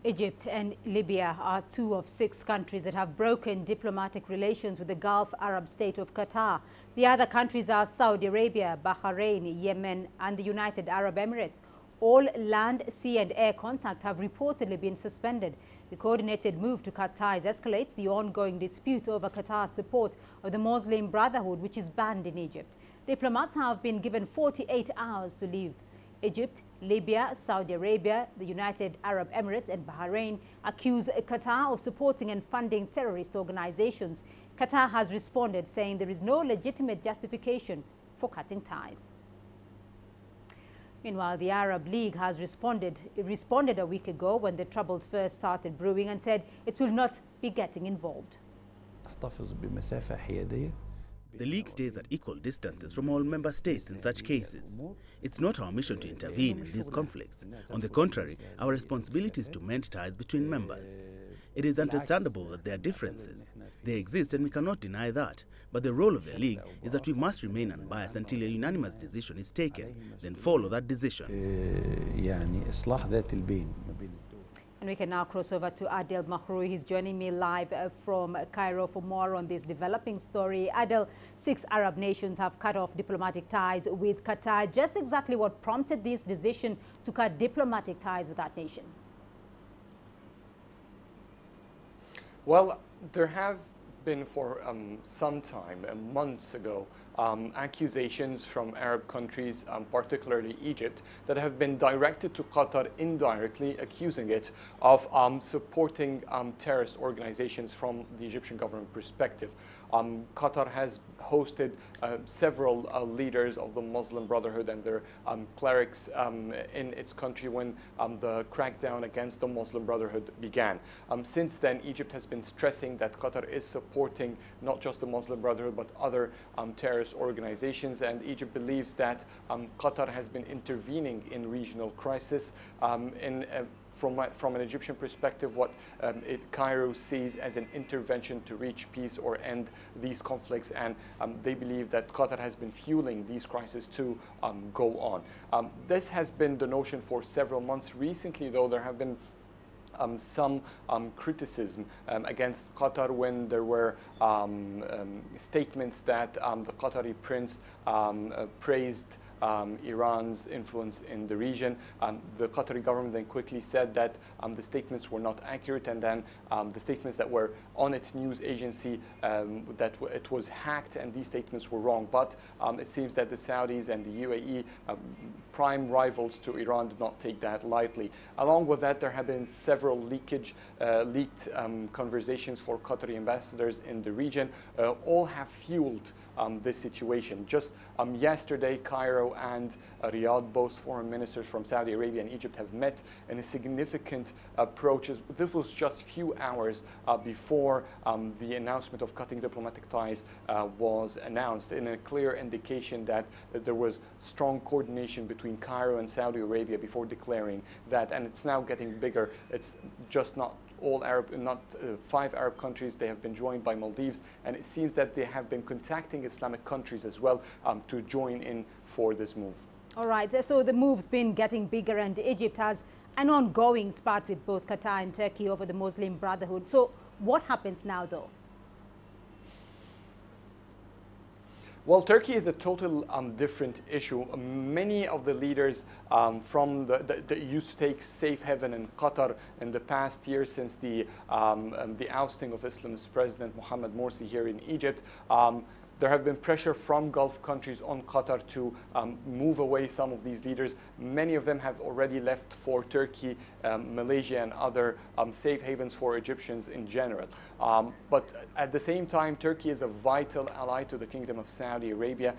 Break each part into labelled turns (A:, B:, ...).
A: Egypt and Libya are two of 6 countries that have broken diplomatic relations with the Gulf Arab state of Qatar. The other countries are Saudi Arabia, Bahrain, Yemen and the United Arab Emirates. All land, sea and air contact have reportedly been suspended. The coordinated move to Qatar escalates the ongoing dispute over Qatar's support of the Muslim Brotherhood, which is banned in Egypt. Diplomats have been given 48 hours to leave. Egypt, Libya, Saudi Arabia, the United Arab Emirates and Bahrain accuse Qatar of supporting and funding terrorist organizations. Qatar has responded, saying there is no legitimate justification for cutting ties. Meanwhile, the Arab League has responded a week ago when the troubles first started brewing and said it will not be getting involved.
B: The League stays at equal distances from all member states in such cases. It's not our mission to intervene in these conflicts. On the contrary, our responsibility is to mend ties between members. It is understandable that there are differences. They exist and we cannot deny that. But the role of the League is that we must remain unbiased until a unanimous decision is taken, then follow that decision.
A: And we can now cross over to Adel Mahroui. He's joining me live from Cairo for more on this developing story. Adel, 6 Arab nations have cut off diplomatic ties with Qatar. Just exactly what prompted this decision to cut diplomatic ties with that nation?
C: Well, there have been for some time, months ago, accusations from Arab countries, particularly Egypt, that have been directed to Qatar indirectly, accusing it of supporting terrorist organizations from the Egyptian government perspective. Qatar has hosted several leaders of the Muslim Brotherhood and their clerics in its country when the crackdown against the Muslim Brotherhood began. Since then, Egypt has been stressing that Qatar is supporting not just the Muslim Brotherhood but other terrorist organizations, and Egypt believes that Qatar has been intervening in regional crisis from an Egyptian perspective, what Cairo sees as an intervention to reach peace or end these conflicts, and they believe that Qatar has been fueling these crises to go on. This has been the notion for several months. Recently, though, there have been some criticism against Qatar when there were statements that the Qatari prince praised Iran's influence in the region. The Qatari government then quickly said that the statements were not accurate, and then the statements that were on its news agency that it was hacked and these statements were wrong. But it seems that the Saudis and the UAE, prime rivals to Iran, did not take that lightly. Along with that, there have been several leaked conversations for Qatari ambassadors in the region. All have fueled this situation. Just yesterday, Cairo and Riyadh, both foreign ministers from Saudi Arabia and Egypt, have met in a significant approach. This was just few hours before the announcement of cutting diplomatic ties was announced, in a clear indication that there was strong coordination between Cairo and Saudi Arabia before declaring that, and it's now getting bigger. It's just not all Arab, not 5 Arab countries. They have been joined by Maldives, and it seems that they have been contacting Islamic countries as well to join in for this move.
A: All right, so the move's been getting bigger, and Egypt has an ongoing spat with both Qatar and Turkey over the Muslim Brotherhood. So what happens now, though?
C: Well, Turkey is a total different issue. Many of the leaders that used to take safe haven in Qatar in the past year, since the ousting of Islamist President Mohammed Morsi here in Egypt, there have been pressure from Gulf countries on Qatar to move away some of these leaders. Many of them have already left for Turkey, Malaysia and other safe havens for Egyptians in general. But at the same time, Turkey is a vital ally to the Kingdom of Saudi Arabia.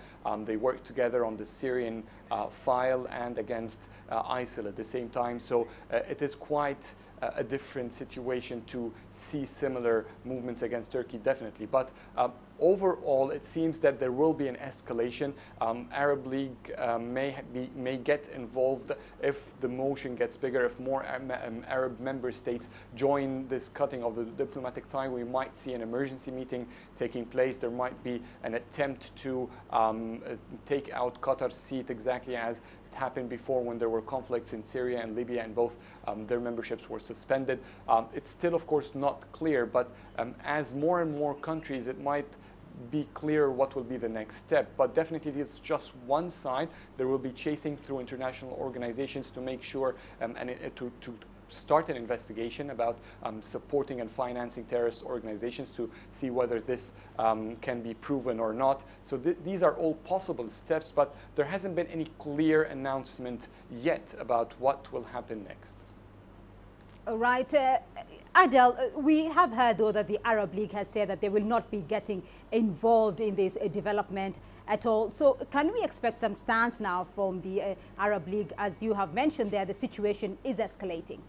C: They work together on the Syrian file and against ISIL at the same time. So it is quite a different situation to see similar movements against Turkey, definitely. But overall, it seems that there will be an escalation. Arab League may get involved if the motion gets bigger, if more Arab member states join this cutting of the diplomatic tie. We might see an emergency meeting taking place. There might be an attempt to take out Qatar's seat, exactly as It happened before when there were conflicts in Syria and Libya, and both their memberships were suspended. It's still, of course, not clear, but as more and more countries, it might be clear what will be the next step. But definitely it's just one side. There will be chasing through international organizations to make sure to start an investigation about supporting and financing terrorist organizations to see whether this can be proven or not. So these are all possible steps, but there hasn't been any clear announcement yet about what will happen next.
A: All right. Adel, we have heard, though, that the Arab League has said that they will not be getting involved in this development at all. So can we expect some stance now from the Arab League? As you have mentioned there, the situation is escalating.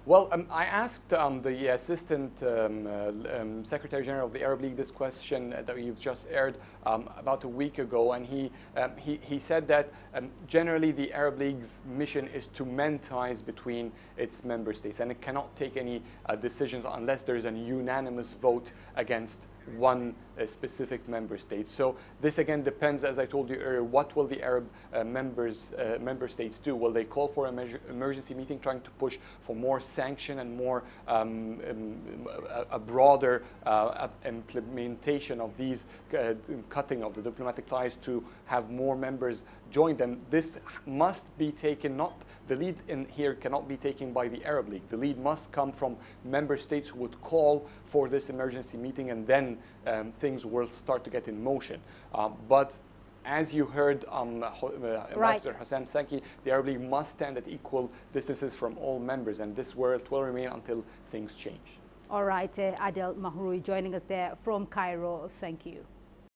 C: Well, I asked the Assistant Secretary General of the Arab League this question that you've just aired about a week ago, and he said that generally the Arab League's mission is to mend ties between its member states, and it cannot take any decisions unless there is a unanimous vote against one specific member state. So this again depends, as I told you earlier, what will the Arab member states do? Will they call for an emergency meeting trying to push for more sanction and more a broader implementation of these cutting of the diplomatic ties to have more members join them? This must be taken, not the lead in here cannot be taken by the Arab League. The lead must come from member states who would call for this emergency meeting, and then things will start to get in motion. But as you heard Ambassador Hussam Sanki, the Arab League must stand at equal distances from all members, and this will remain until things change.
A: All right, Adel Mahroui joining us there from Cairo. Thank you.